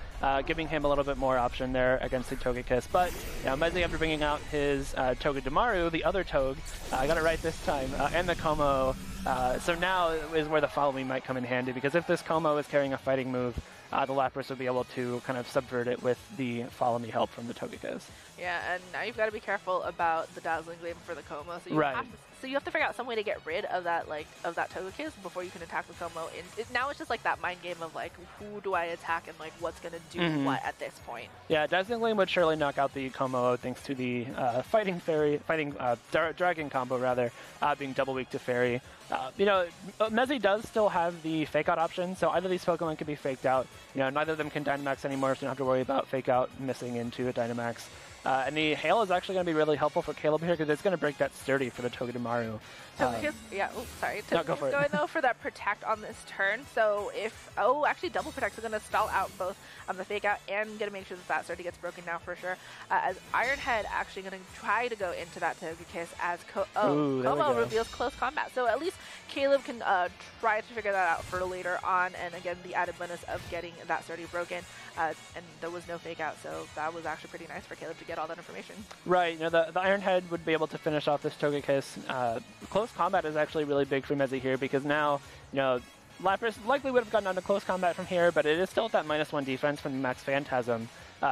giving him a little bit more option there against the Togekiss. But Mezzy, after bringing out his Togedemaru, the other Toge, I got it right this time, and the Como. So now is where the Follow Me might come in handy, because if this Como is carrying a fighting move, the Lapras would be able to kind of subvert it with the Follow Me help from the Togekiss. Yeah, and now you've got to be careful about the Dazzling Gleam for the Como. So you have to figure out some way to get rid of that Togekiss before you can attack the Como. Now it's just like that mind game of who do I attack and what's gonna do what at this point. Yeah, Dazzling Gleam would surely knock out the Como thanks to the fighting dragon combo rather, being double weak to Fairy. Mezzy does still have the Fake Out option, so either of these Pokemon can be faked out. Neither of them can Dynamax anymore, so you don't have to worry about Fake Out missing into a Dynamax. And the Hail is actually going to be really helpful for Caleb here, because it's going to break that Sturdy for the Togedemaru. Togekiss, Togekiss going though for that Protect on this turn. So actually Double Protect is going to stall out both the Fake Out and going to make sure that Sturdy gets broken now for sure. As Ironhead actually going to try to go into that Togekiss as Como reveals Close Combat. So at least Caleb can try to figure that out for later on, and again the added bonus of getting that Sturdy broken. And there was no Fake Out, so that was actually pretty nice for Caleb to get all that information. Right, the Ironhead would be able to finish off this Togekiss. Close Combat is actually really big for Mezzy here, because now, Lapras likely would have gotten onto close combat from here, but it is still at that -1 defense from the Max Phantasm.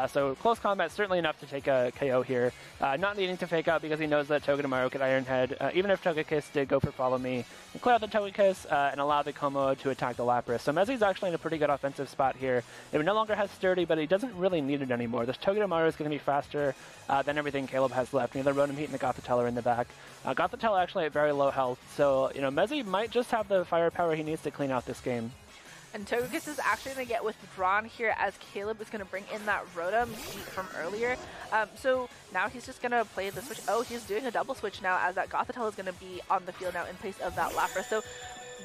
So close combat certainly enough to take a KO here. Not needing to fake out because he knows that Togedemaru could Iron Head, even if Togekiss did go for Follow Me, and clear out the Togekiss and allow the Como to attack the Lapras. So Mezzi's actually in a pretty good offensive spot here. It no longer has Sturdy, but he doesn't really need it anymore. This Togedemaru is going to be faster than everything Caleb has left. Neither Rotom Heat and the Gothitelle are in the back. Gothitelle actually at very low health, so Mezzi might just have the firepower he needs to clean out this game. And Togekiss is actually going to get withdrawn here as Caleb is going to bring in that Rotom Heat from earlier. So now he's just going to play the switch. Oh, he's doing a double switch now as that Gothitelle is going to be on the field now in place of that Lapras. So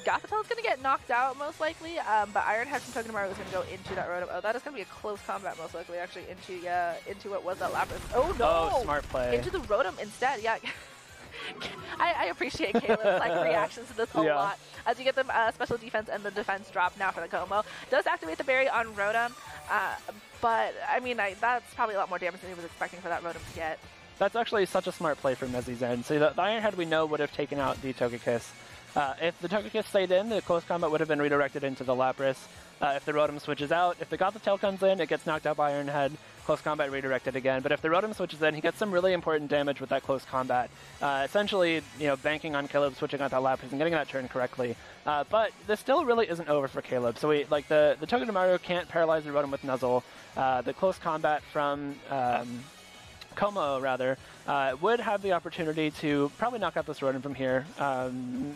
Gothitelle is going to get knocked out most likely, but Iron Head from Togedemaru is going to go into that Rotom. Oh, that is going to be a close combat most likely actually into what was that Lapras. Oh no! Oh, smart play. Into the Rotom instead, yeah. I appreciate Caleb's reactions to this a lot. As you get the special defense and the defense drop now for the Como. Does activate the berry on Rotom, but I mean that's probably a lot more damage than he was expecting for that Rotom to get. That's actually such a smart play from Mezzi's end. So the Iron Head we know would have taken out the Togekiss. If the Togekiss stayed in, the close combat would have been redirected into the Lapras. If the Rotom switches out, if the Gothitelle comes in, it gets knocked out by Iron Head. Close combat redirected again. But if the Rotom switches in, he gets some really important damage with that close combat. Essentially, banking on Caleb switching out that Lapras and getting that turn correctly. But this still really isn't over for Caleb. So the Togedemaru can't paralyze the Rotom with Nuzzle. The close combat from Como, rather, would have the opportunity to probably knock out this Rotom from here.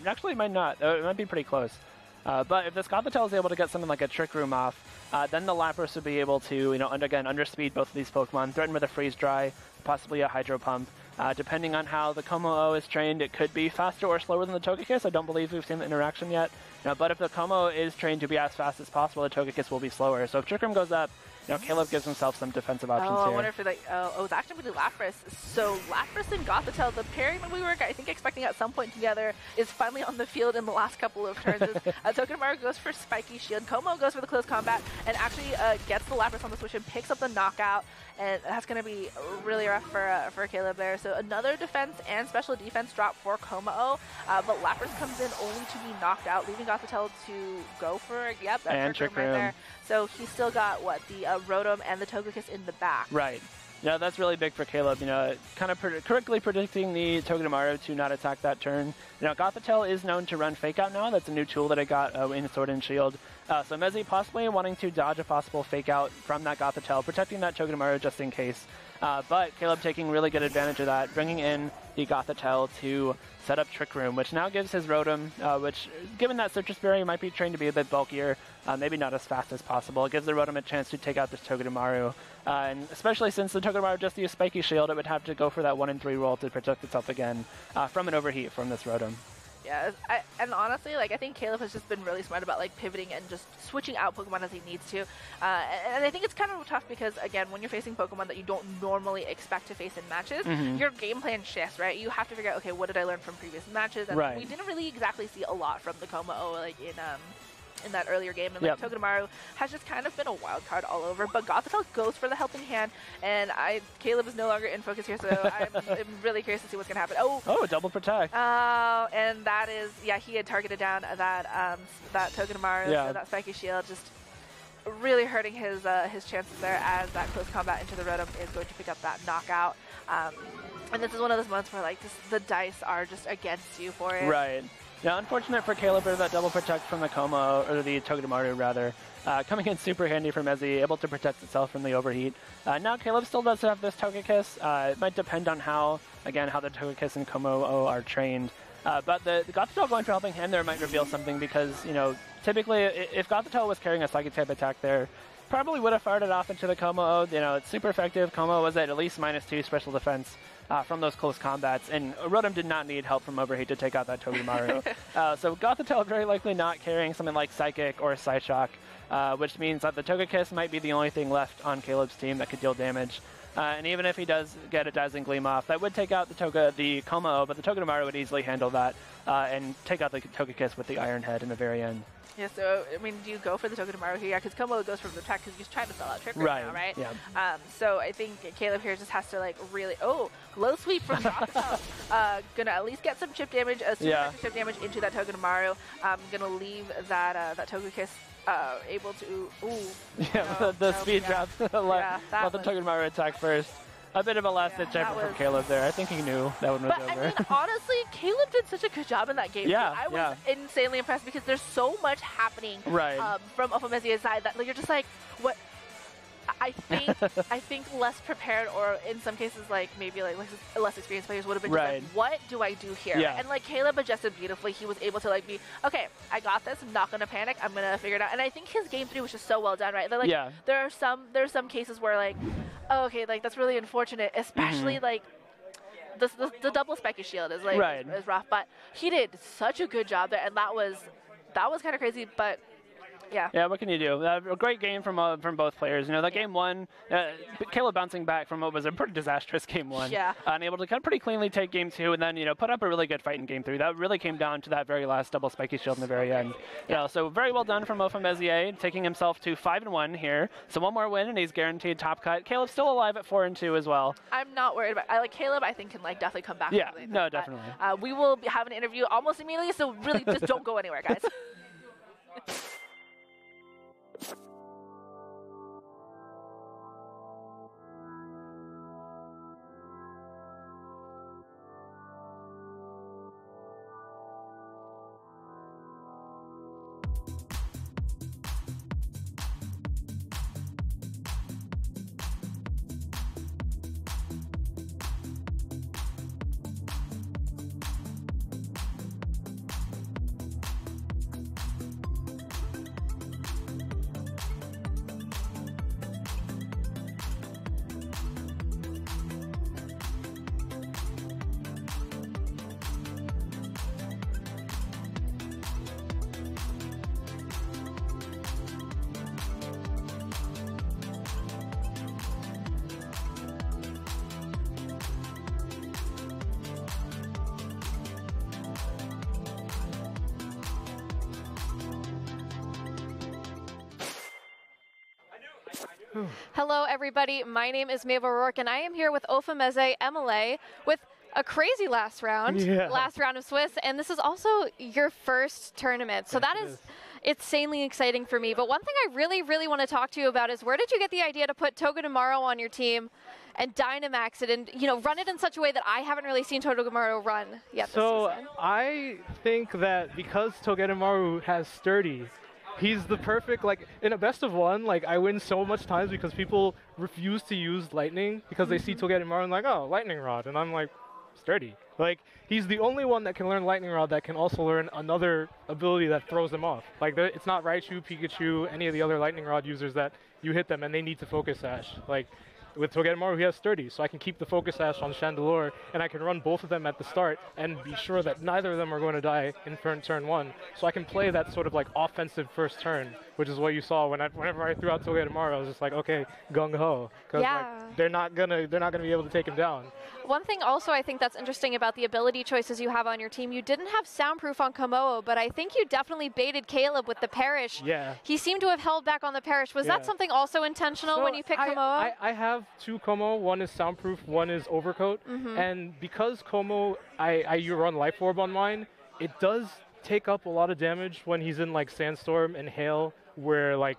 Actually, it might not. It might be pretty close. But if this Gothitelle is able to get something like a Trick Room off, then the Lapras would be able to, again, underspeed both of these Pokemon, threaten with a Freeze Dry, possibly a Hydro Pump. Depending on how the Como is trained, it could be faster or slower than the Togekiss. I don't believe we've seen the interaction yet. But if the Como is trained to be as fast as possible, the Togekiss will be slower. So if Trick Room goes up, Caleb gives himself some defensive options here. I wonder if it's actually with Lapras. So Lapras and Gothitelle, the pairing that we were, I think, expecting at some point together is finally on the field in the last couple of turns. Togedemaru goes for Spiky Shield, Como goes for the close combat, and actually gets the Lapras on the switch and picks up the knockout. And that's going to be really rough for Caleb there. So another defense and special defense drop for Como, but Lapras comes in only to be knocked out, leaving Gothitelle to go for, that Trick Room right there. So he's still got, the Rotom and the Togekiss in the back. Right. Yeah, that's really big for Caleb. Kind of correctly predicting the Togedemaru to not attack that turn. Gothitelle is known to run Fake Out now. That's a new tool that I got in Sword and Shield. So Mezzi possibly wanting to dodge a possible Fake Out from that Gothitelle, protecting that Togedemaru just in case. But Caleb taking really good advantage of that, bringing in the Gothitelle to set up Trick Room, which now gives his Rotom, which, given that Citrus Berry might be trained to be a bit bulkier, maybe not as fast as possible. It gives the Rotom a chance to take out this Togedemaru. And especially since the Togedemaru just used Spiky Shield, it would have to go for that 1-in-3 roll to protect itself again from an overheat from this Rotom. Yeah, and honestly, I think Caleb has just been really smart about pivoting and just switching out Pokemon as he needs to. And I think it's kind of tough because, again, when you're facing Pokemon that you don't normally expect to face in matches, your game plan shifts, right? You have to figure out, okay, what did I learn from previous matches? And we didn't really exactly see a lot from the Como, in that earlier game, and Togedemaru has just kind of been a wild card all over. But Gothitelle goes for the helping hand, and Caleb is no longer in focus here, so I'm really curious to see what's gonna happen. Oh, double protect. And that is he had targeted down that Togedemaru, so that Spiky Shield just really hurting his chances there as that close combat into the Rotom is going to pick up that knockout. And this is one of those moments where the dice are just against you for it. Right. Yeah, unfortunate for Caleb that double protect from the Como, or the Togedemaru rather, coming in super handy for Mezzi, able to protect itself from the overheat. Now Caleb still does have this Togekiss. It might depend on how the Togekiss and Como are trained. But the Gothitelle going for helping hand there might reveal something because, typically if Gothitelle was carrying a Psychic type attack there, probably would have fired it off into the Como. It's super effective. Como was at least -2 special defense from those close combats, and Rotom did not need help from overheat to take out that Togedemaru. So Gothitelle very likely not carrying something like Psychic or Psyshock, which means that the Togekiss might be the only thing left on Caleb's team that could deal damage. And even if he does get a Dazzling Gleam off, that would take out the Como, but the Togedemaru would easily handle that and take out the Togekiss with the Iron Head in the very end. Yeah, so, I mean, do you go for the Togedemaru here? Yeah, because Como goes from the attack because he's trying to sell out Trick Right. now, right? Yeah. So I think Caleb here just has to, like, really... Oh, low sweep from Gothitelle. Gonna at least get some chip damage, chip damage into that Togedemaru. Gonna leave that Togekiss able to... Ooh. Yeah, the speed drop. Let the Togedemaru attack first. A bit of a last-ditch effort from Caleb there. I think he knew that one was over. I mean, honestly, Caleb did such a good job in that game. Yeah, I was insanely impressed because there's so much happening from Ofomezie's side that, like, you're just like, what? I think less prepared, or in some cases, like, maybe like less experienced players would have been just like, what do I do here? Yeah. And like Caleb adjusted beautifully. He was able to like be, okay, I got this. I'm not gonna panic. I'm gonna figure it out. And I think his game 3 was just so well done, right? Like, there are some cases where like, oh, okay, like that's really unfortunate, especially like. The double spiky shield is like is rough, but he did such a good job there, and that was kind of crazy, but. Yeah, what can you do? A great game from both players. You know, that game 1, Caleb bouncing back from what was a pretty disastrous game 1. Yeah. And able to kind of pretty cleanly take game 2 and then, you know, put up a really good fight in game 3. That really came down to that very last double spiky shield in the very end. Yeah, so very well done from Ofomezie, taking himself to 5-1 here. So one more win and he's guaranteed top cut. Caleb's still alive at 4-2 as well. I'm not worried about Caleb. I think can like definitely come back. Yeah, no, definitely. We will have an interview almost immediately, so really just don't go anywhere, guys. Hello, everybody. My name is Maeve O'Rourke, and I am here with Ofomezie Emelle with a crazy last round of Swiss, and this is also your first tournament. So that is insanely exciting for me. But one thing I really, really want to talk to you about is where did you get the idea to put Togedemaru on your team and Dynamax it and, you know, run it in such a way that I haven't really seen Togedemaru run yet this season? I think that because Togedemaru has Sturdy, he's the perfect, like, in a best of one, like, I win so much times because people refuse to use Lightning because they see Togedemaru and like, oh, Lightning Rod, and I'm like, Sturdy. Like, he's the only one that can learn Lightning Rod that can also learn another ability that throws them off. Like, it's not Raichu, Pikachu, any of the other Lightning Rod users that you hit them and they need to Focus Sash. Like, with Togedemaru, he has Sturdy, so I can keep the Focus Sash on Chandelure, and I can run both of them at the start and be sure that neither of them are going to die in turn 1. So I can play that sort of like offensive first turn, which is what you saw whenever I threw out Togedemaru. I was just like, okay, gung ho, because like, they're not gonna be able to take him down. One thing also I think that's interesting about the ability choices you have on your team, you didn't have Soundproof on Komodo, but I think you definitely baited Caleb with the Perish. Yeah. He seemed to have held back on the Perish. Was that something also intentional when you picked Komodo? I have 2 Como. One is Soundproof, one is Overcoat. And because Como, you run Life Orb on mine, it does take up a lot of damage when he's in like Sandstorm and Hail, where like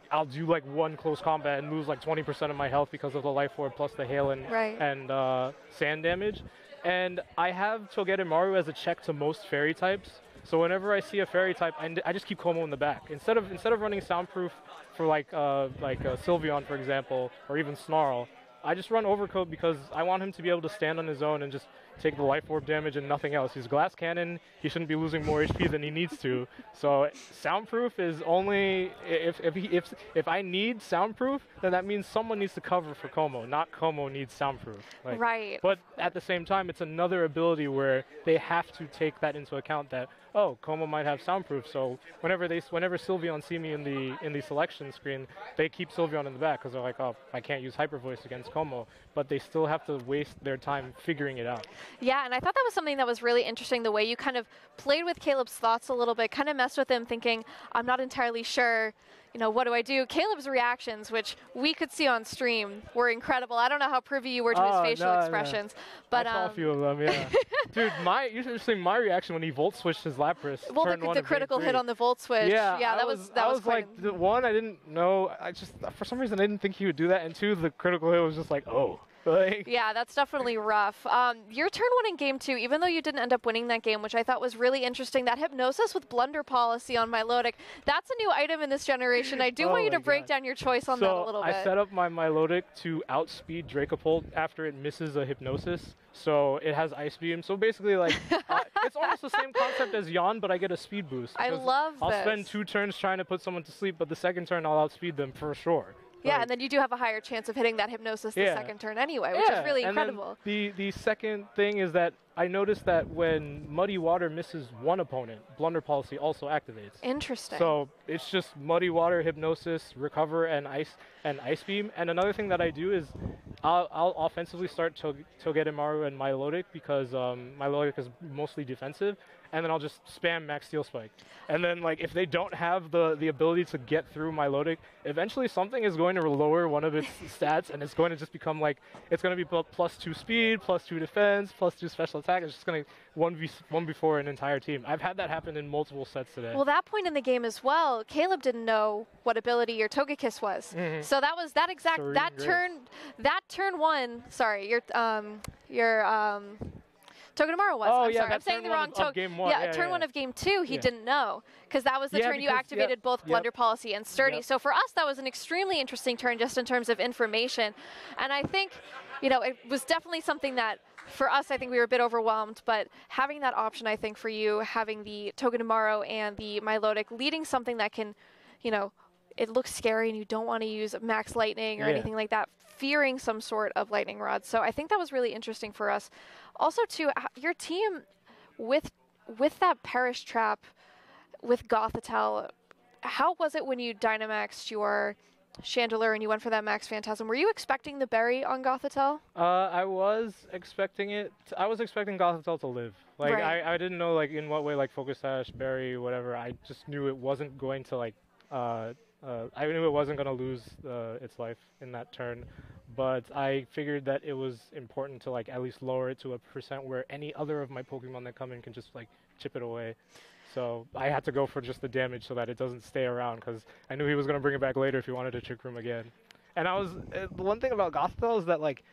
I'll do like one close combat and lose like 20% of my health because of the Life Orb plus the Hail and Sand damage. And I have Togedemaru as a check to most Fairy types. So whenever I see a Fairy type, I just keep Como in the back. Instead of running Soundproof for like Sylveon, for example, or even Snarl, I just run Overcoat because I want him to be able to stand on his own and just take the Life Orb damage and nothing else. He's Glass Cannon. He shouldn't be losing more HP than he needs to. So Soundproof is only if I need Soundproof, then that means someone needs to cover for Como, not Como needs Soundproof. Like, right. But at the same time, it's another ability where they have to take that into account that, oh, Como might have Soundproof, so whenever Sylveon see me in the selection screen, they keep Sylveon in the back because they're like, oh, I can't use Hyper Voice against Como, but they still have to waste their time figuring it out. Yeah, and I thought that was something that was really interesting, the way you kind of played with Caleb's thoughts a little bit, kind of messed with him thinking, I'm not entirely sure, you know, what do I do? Caleb's reactions, which we could see on stream, were incredible. I don't know how privy you were to his facial expressions. But I saw a few of them, yeah. Dude, you should have seen my reaction when he volt switched his Lapras. Well, the critical hit on the volt switch. Yeah, that was like, one, I didn't know. I just, for some reason, I didn't think he would do that. And two, the critical hit was just like, oh. Like, yeah, that's definitely rough. Your turn 1 in game 2, even though you didn't end up winning that game, which I thought was really interesting, that hypnosis with blunder policy on Milotic, that's a new item in this generation. I do want you to break down your choice on that a little bit. I set up my Milotic to outspeed Dracopult after it misses a hypnosis. So it has Ice Beam. So basically, like, it's almost the same concept as Yawn, but I get a speed boost. I love this. I'll spend 2 turns trying to put someone to sleep, but the second turn I'll outspeed them for sure. Yeah, and then you do have a higher chance of hitting that hypnosis the second turn anyway, which is really incredible. And the second thing is that I noticed that when Muddy Water misses one opponent, Blunder Policy also activates. Interesting. So it's just Muddy Water, Hypnosis, Recover, and Ice Beam. And another thing that I do is I'll offensively start Togedemaru and Milotic because Milotic is mostly defensive. And then I'll just spam Max Steel Spike. And then, like, if they don't have the ability to get through Milotic, eventually something is going to lower one of its stats, and it's going to just become, like, it's going to be +2 speed, +2 defense, +2 special attack. It's just going to 1v4 an entire team. I've had that happen in multiple sets today. Well, that point in the game as well, Caleb didn't know what ability your Togekiss was. Mm-hmm. So that was that turn 1, sorry, your Togedemaru was. Oh, I'm yeah, sorry. I'm saying the wrong game 1. Yeah, turn 1 of game 2, he didn't know. Because that was the turn you activated both Blunder Policy and Sturdy. Yep. So for us, that was an extremely interesting turn just in terms of information. And I think, you know, it was definitely something that, for us, I think we were a bit overwhelmed. But having that option, I think, for you, having the Togedemaru and the Milotic, leading something that can, you know, it looks scary and you don't want to use Max Lightning or anything like that, fearing some sort of Lightning Rod. So I think that was really interesting for us. Also, too, your team with that Perish Trap, with Gothitelle, how was it when you Dynamaxed your Chandelure and you went for that Max Phantasm? Were you expecting the berry on Gothitelle? I was expecting it. I was expecting Gothitelle to live. Like, I didn't know, like, in what way, like, Focus Sash, berry, whatever. I just knew it wasn't going to, like, I knew it wasn't going to lose its life in that turn, but I figured that it was important to, like, at least lower it to a % where any other of my Pokemon that come in can just, like, chip it away. So I had to go for just the damage so that it doesn't stay around, because I knew he was going to bring it back later if he wanted to Trick Room again. And the one thing about Gothitelle is that, like,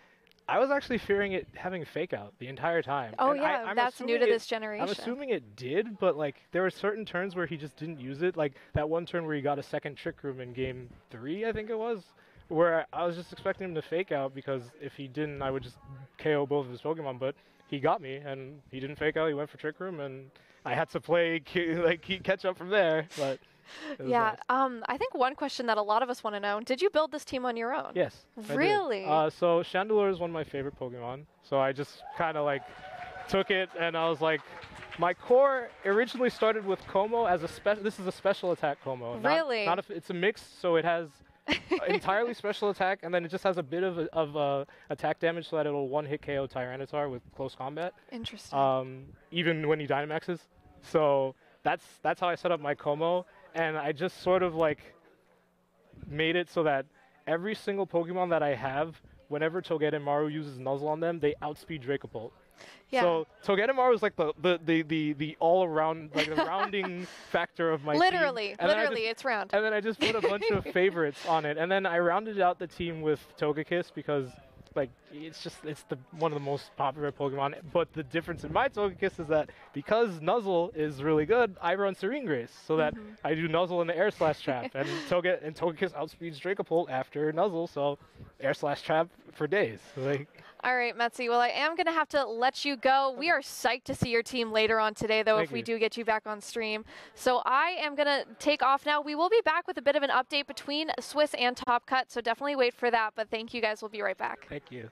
I was actually fearing it having Fake Out the entire time. Oh, and yeah, that's new to this generation. I'm assuming it did, but, like, there were certain turns where he just didn't use it. Like, that one turn where he got a second Trick Room in game 3, I think it was, where I was just expecting him to Fake Out, because if he didn't, I would just KO both of his Pokemon. But he got me, and he didn't Fake Out. He went for Trick Room, and I had to play, like, catch up from there. But yeah, nice. I think one question that a lot of us want to know, did you build this team on your own? Yes. Really? So Chandelure is one of my favorite Pokemon. So I just kind of, like, took it, and I was like, my core originally started with Como as this is a special attack Como. Really? It's a mix, so it has entirely special attack, and then it just has a bit of attack damage so that it'll one-hit KO Tyranitar with close combat. Interesting. Even when he Dynamaxes. So that's how I set up my Como, and I just sort of, like, made it so that every single Pokemon that I have, whenever Togedemaru uses Nuzzle on them, they outspeed Dracopult. Yeah. So Togedemaru is like the all around, like, the rounding factor of my team. Literally, it's round. And then I just put a bunch of favorites on it, and then I rounded out the team with Togekiss because, like, it's one of the most popular Pokemon. But the difference in my Togekiss is that because Nuzzle is really good, I run Serene Grace, so that I do Nuzzle in the Air Slash Trap, and Togekiss outspeeds Dracopult after Nuzzle, so Air Slash Trap for days. Like. All right, Metzi, well, I am going to have to let you go. We are psyched to see your team later on today, though, if we do get you back on stream. So I am going to take off now. We will be back with a bit of an update between Swiss and Top Cut, so definitely wait for that. But thank you guys. We'll be right back. Thank you.